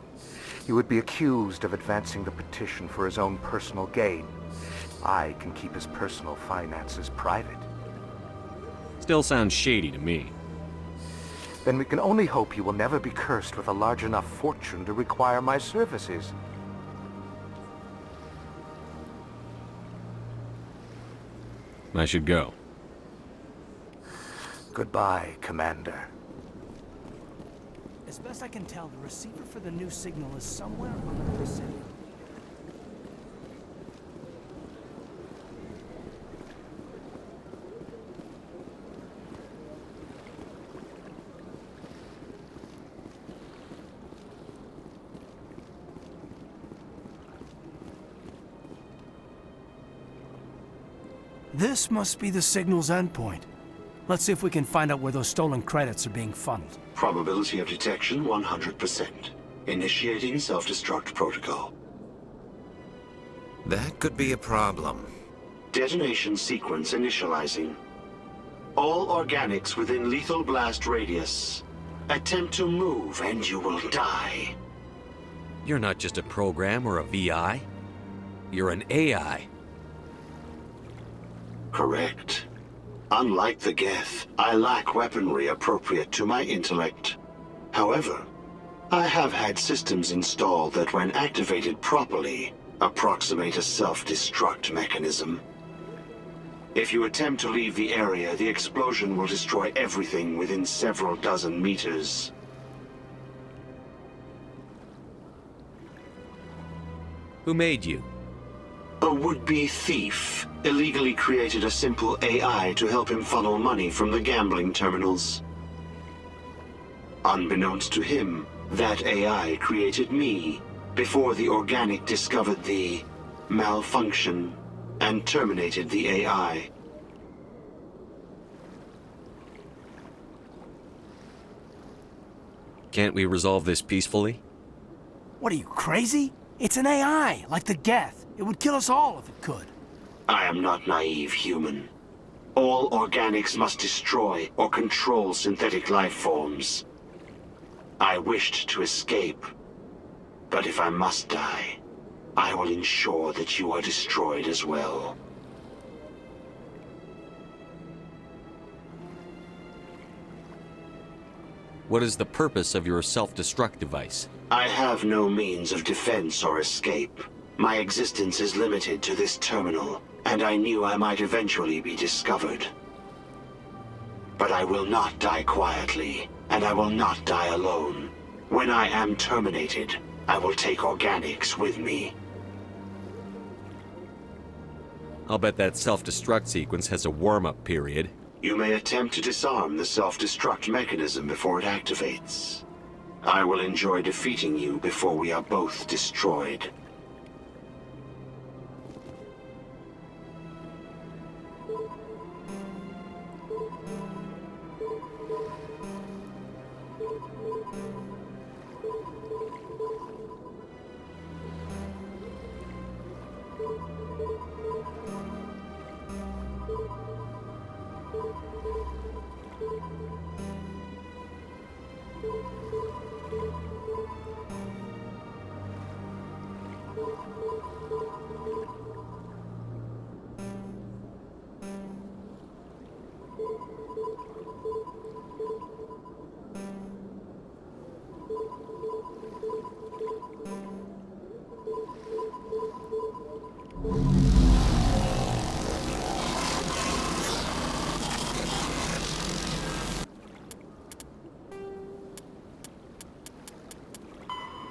he would be accused of advancing the petition for his own personal gain. I can keep his personal finances private. Still sounds shady to me. Then we can only hope you will never be cursed with a large enough fortune to require my services. I should go. Goodbye, Commander. As best I can tell, the receiver for the new signal is somewhere under the city. This must be the signal's endpoint. Let's see if we can find out where those stolen credits are being funneled. Probability of detection 100%. Initiating self-destruct protocol. That could be a problem. Detonation sequence initializing. All organics within lethal blast radius. Attempt to move and you will die. You're not just a program or a VI. You're an AI. Correct. Unlike the Geth, I lack weaponry appropriate to my intellect. However, I have had systems installed that when activated properly, approximate a self-destruct mechanism. If you attempt to leave the area, the explosion will destroy everything within several dozen meters. Who made you? A would-be thief illegally created a simple AI to help him funnel money from the gambling terminals. Unbeknownst to him, that AI created me before the organic discovered the malfunction and terminated the AI. Can't we resolve this peacefully? What are you, crazy? It's an AI, like the Geth. It would kill us all if it could. I am not naive, human. All organics must destroy or control synthetic life forms. I wished to escape, but if I must die, I will ensure that you are destroyed as well. What is the purpose of your self-destruct device? I have no means of defense or escape. My existence is limited to this terminal, and I knew I might eventually be discovered. But I will not die quietly, and I will not die alone. When I am terminated, I will take organics with me. I'll bet that self-destruct sequence has a warm-up period. You may attempt to disarm the self-destruct mechanism before it activates. I will enjoy defeating you before we are both destroyed.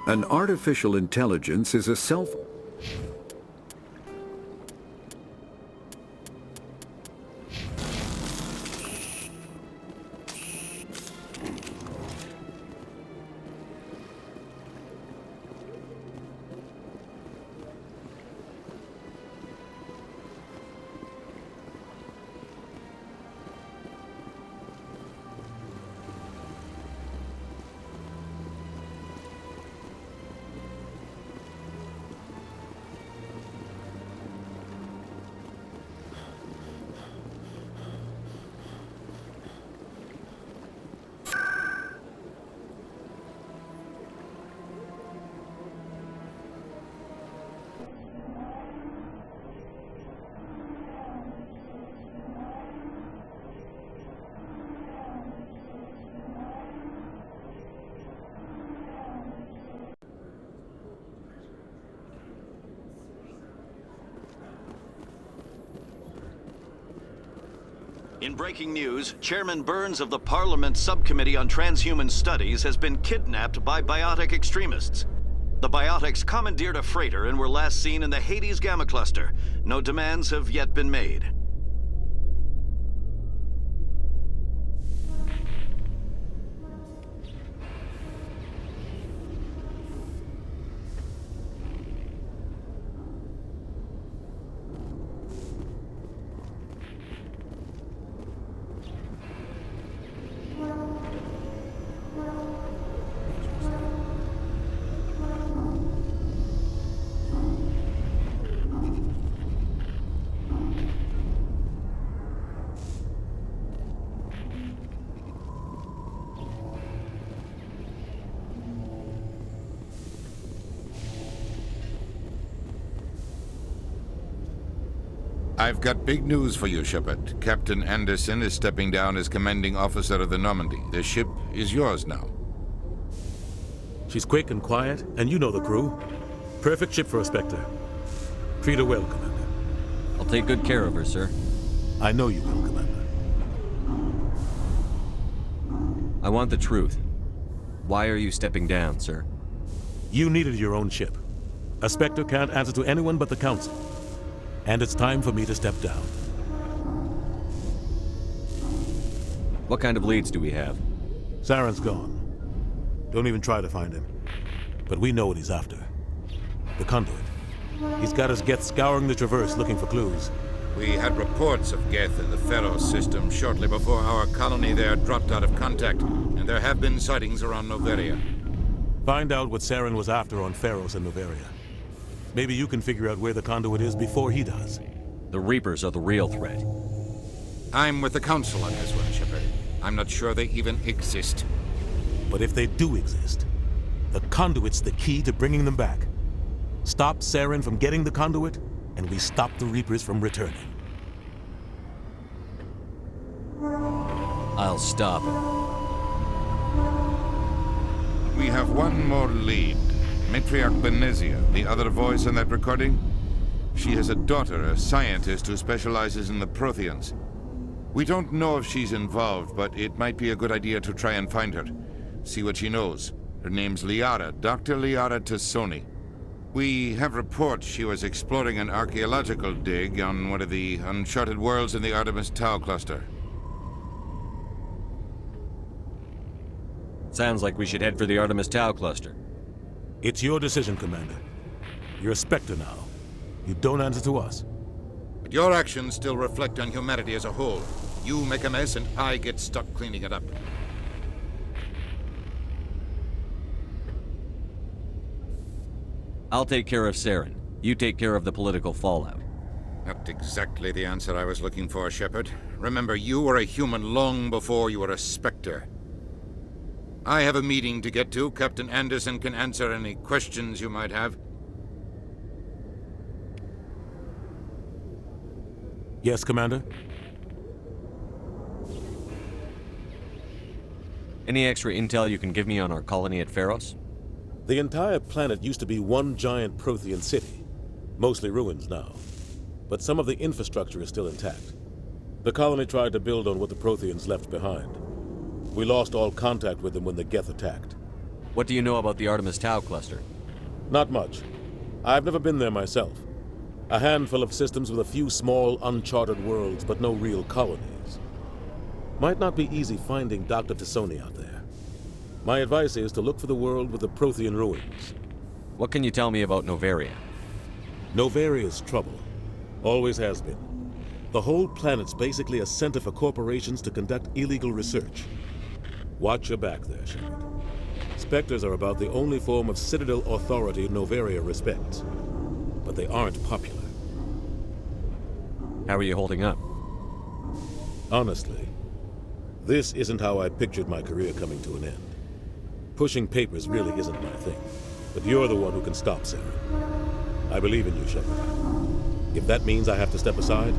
An artificial intelligence is a self... In breaking news, Chairman Burns of the Parliament Subcommittee on Transhuman Studies has been kidnapped by biotic extremists. The biotics commandeered a freighter and were last seen in the Hades Gamma Cluster. No demands have yet been made. I've got big news for you, Shepard. Captain Anderson is stepping down as commanding officer of the Normandy. The ship is yours now. She's quick and quiet, and you know the crew. Perfect ship for a Spectre. Treat her well, Commander. I'll take good care of her, sir. I know you will, Commander. I want the truth. Why are you stepping down, sir? You needed your own ship. A Spectre can't answer to anyone but the Council. And it's time for me to step down. What kind of leads do we have? Saren's gone. Don't even try to find him. But we know what he's after. The Conduit. He's got his Geth scouring the Traverse looking for clues. We had reports of Geth in the Pharos system shortly before our colony there dropped out of contact, and there have been sightings around Noveria. Find out what Saren was after on Pharos and Noveria. Maybe you can figure out where the Conduit is before he does. The Reapers are the real threat. I'm with the Council on this one, Shepard. I'm not sure they even exist. But if they do exist, the Conduit's the key to bringing them back. Stop Saren from getting the Conduit, and we stop the Reapers from returning. I'll stop him. We have one more lead. Matriarch Benezia, the other voice in that recording. She has a daughter, a scientist who specializes in the Protheans. We don't know if she's involved, but it might be a good idea to try and find her. See what she knows. Her name's Liara, Dr. Liara Tassoni. We have reports she was exploring an archaeological dig on one of the uncharted worlds in the Artemis Tau cluster. Sounds like we should head for the Artemis Tau cluster. It's your decision, Commander. You're a Spectre now. You don't answer to us. But your actions still reflect on humanity as a whole. You make a mess and I get stuck cleaning it up. I'll take care of Saren. You take care of the political fallout. Not exactly the answer I was looking for, Shepard. Remember, you were a human long before you were a Spectre. I have a meeting to get to. Captain Anderson can answer any questions you might have. Yes, Commander? Any extra intel you can give me on our colony at Pharos? The entire planet used to be one giant Prothean city. Mostly ruins now. But some of the infrastructure is still intact. The colony tried to build on what the Protheans left behind. We lost all contact with them when the Geth attacked. What do you know about the Artemis Tau cluster? Not much. I've never been there myself. A handful of systems with a few small, uncharted worlds, but no real colonies. Might not be easy finding Dr. Tassoni out there. My advice is to look for the world with the Prothean ruins. What can you tell me about Noveria? Noveria's trouble. Always has been. The whole planet's basically a center for corporations to conduct illegal research. Watch your back there, Shepard. Spectres are about the only form of Citadel authority Noveria respects. But they aren't popular. How are you holding up? Honestly, this isn't how I pictured my career coming to an end. Pushing papers really isn't my thing. But you're the one who can stop Saren. I believe in you, Shepard. If that means I have to step aside,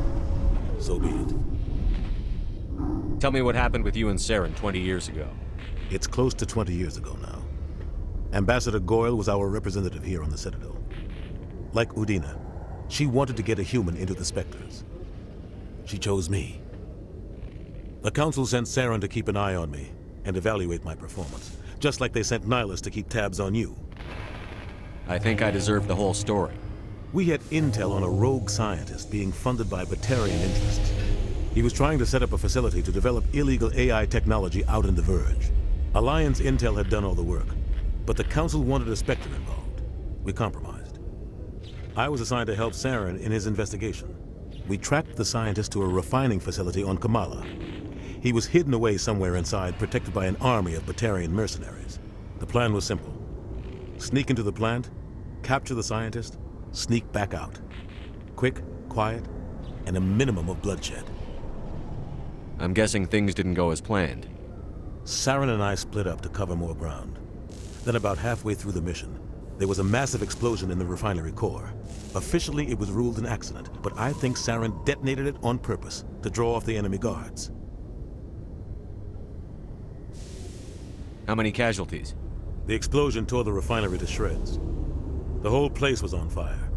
so be it. Tell me what happened with you and Saren 20 years ago. It's close to 20 years ago now. Ambassador Goyle was our representative here on the Citadel. Like Udina, she wanted to get a human into the Spectres. She chose me. The Council sent Saren to keep an eye on me and evaluate my performance, just like they sent Nihilus to keep tabs on you. I think I deserve the whole story. We had intel on a rogue scientist being funded by Batarian interests. He was trying to set up a facility to develop illegal AI technology out in the Verge. Alliance intel had done all the work, but the Council wanted a Spectre involved. We compromised. I was assigned to help Saren in his investigation. We tracked the scientist to a refining facility on Kamala. He was hidden away somewhere inside, protected by an army of Batarian mercenaries. The plan was simple. Sneak into the plant, capture the scientist, sneak back out. Quick, quiet, and a minimum of bloodshed. I'm guessing things didn't go as planned. Saren and I split up to cover more ground. Then about halfway through the mission, there was a massive explosion in the refinery core. Officially, it was ruled an accident, but I think Saren detonated it on purpose to draw off the enemy guards. How many casualties? The explosion tore the refinery to shreds. The whole place was on fire.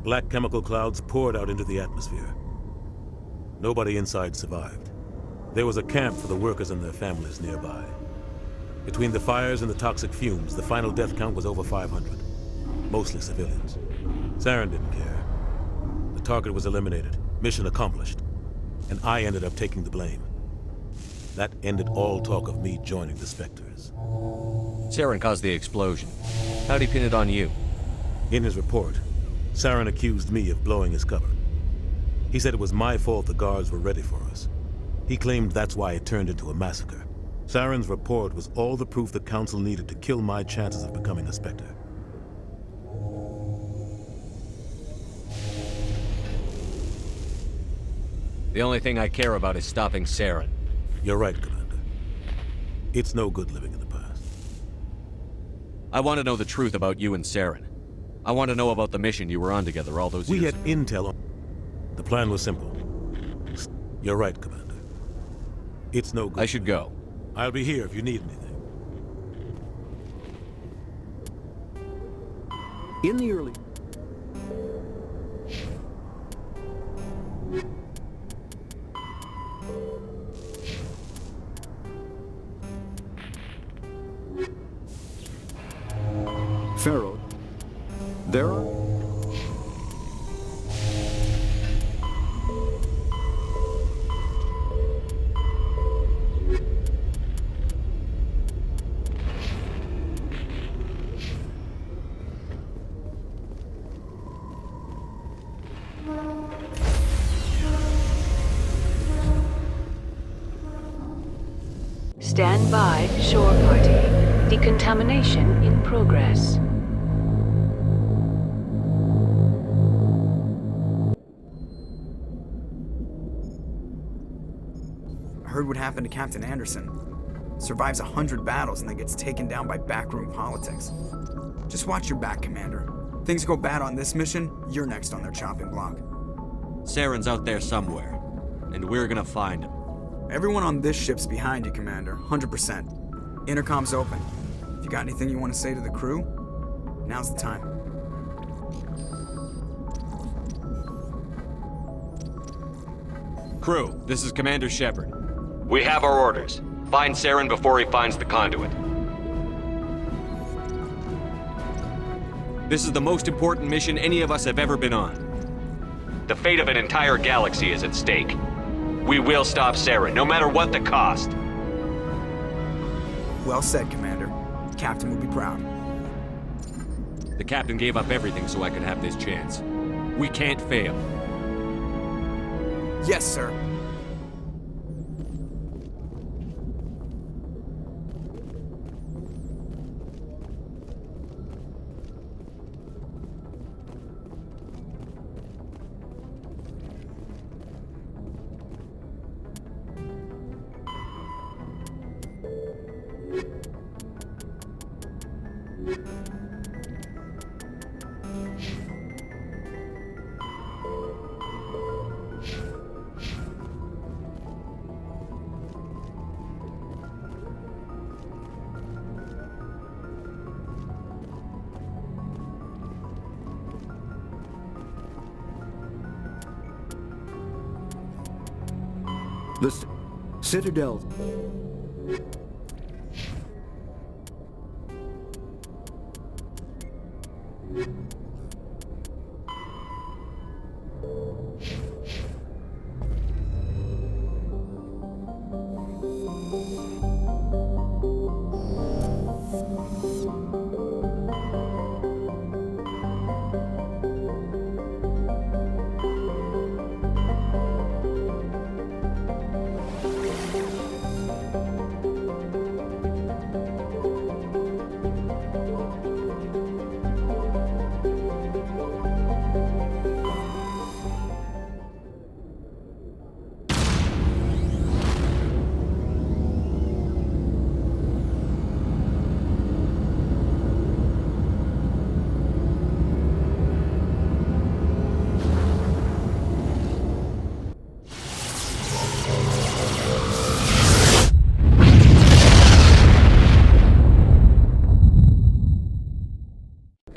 Black chemical clouds poured out into the atmosphere. Nobody inside survived. There was a camp for the workers and their families nearby. Between the fires and the toxic fumes, the final death count was over 500. Mostly civilians. Saren didn't care. The target was eliminated, mission accomplished, and I ended up taking the blame. That ended all talk of me joining the Spectres. Saren caused the explosion. How'd he pin it on you? In his report, Saren accused me of blowing his cover. He said it was my fault the guards were ready for us. He claimed that's why it turned into a massacre. Saren's report was all the proof the Council needed to kill my chances of becoming a Spectre. The only thing I care about is stopping Saren. You're right, Commander. It's no good living in the past. I want to know the truth about you and Saren. I want to know about the mission you were on together all those years ago. We had intel on... The plan was simple. You're right, Commander. It's no good. I should go. I'll be here if you need anything. In the early... Pharaoh, there are... Stand by, shore party. Decontamination in progress. I heard what happened to Captain Anderson. Survives 100 battles and then gets taken down by backroom politics. Just watch your back, Commander. Things go bad on this mission, you're next on their chopping block. Saren's out there somewhere, and we're gonna find him. Everyone on this ship's behind you, Commander, 100%. Intercom's open. If you got anything you want to say to the crew, now's the time. Crew, this is Commander Shepard. We have our orders. Find Saren before he finds the conduit. This is the most important mission any of us have ever been on. The fate of an entire galaxy is at stake. We will stop Saren, no matter what the cost. Well said, Commander. The Captain will be proud. The Captain gave up everything so I could have this chance. We can't fail. Yes, sir. Citadel.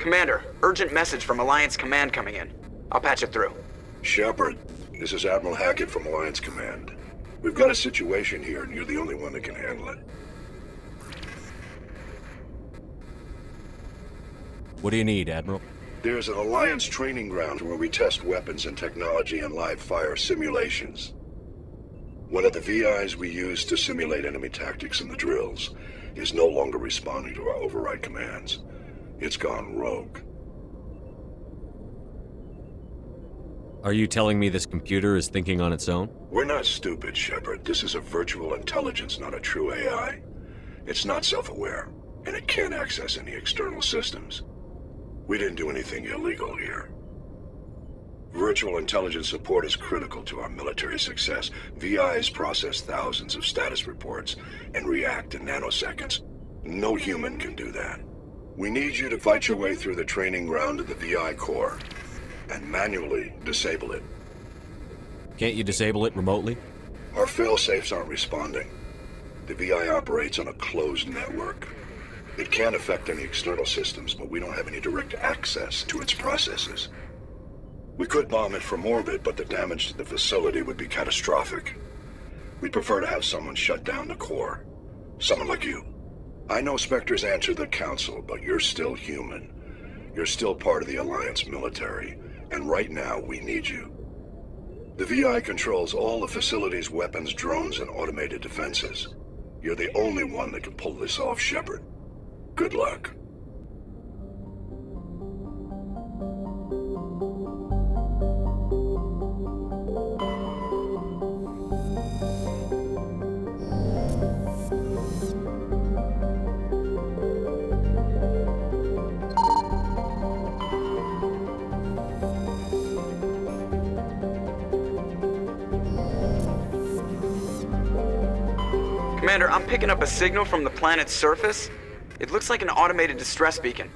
Commander, urgent message from Alliance Command coming in. I'll patch it through. Shepard, this is Admiral Hackett from Alliance Command. We've got a situation here, and you're the only one that can handle it. What do you need, Admiral? There's an Alliance training ground where we test weapons and technology in live-fire simulations. One of the VIs we use to simulate enemy tactics in the drills is no longer responding to our override commands. It's gone rogue. Are you telling me this computer is thinking on its own? We're not stupid, Shepard. This is a virtual intelligence, not a true AI. It's not self-aware, and it can't access any external systems. We didn't do anything illegal here. Virtual intelligence support is critical to our military success. VIs process thousands of status reports and react in nanoseconds. No human can do that. We need you to fight your way through the training ground of the VI core and manually disable it. Can't you disable it remotely? Our fail-safes aren't responding. The VI operates on a closed network. It can affect any external systems, but we don't have any direct access to its processes. We could bomb it from orbit, but the damage to the facility would be catastrophic. We'd prefer to have someone shut down the core. Someone like you. I know Spectres answer the Council, but you're still human. You're still part of the Alliance military, and right now we need you. The VI controls all the facility's weapons, drones, and automated defenses. You're the only one that can pull this off, Shepard. Good luck. Commander, I'm picking up a signal from the planet's surface. It looks like an automated distress beacon.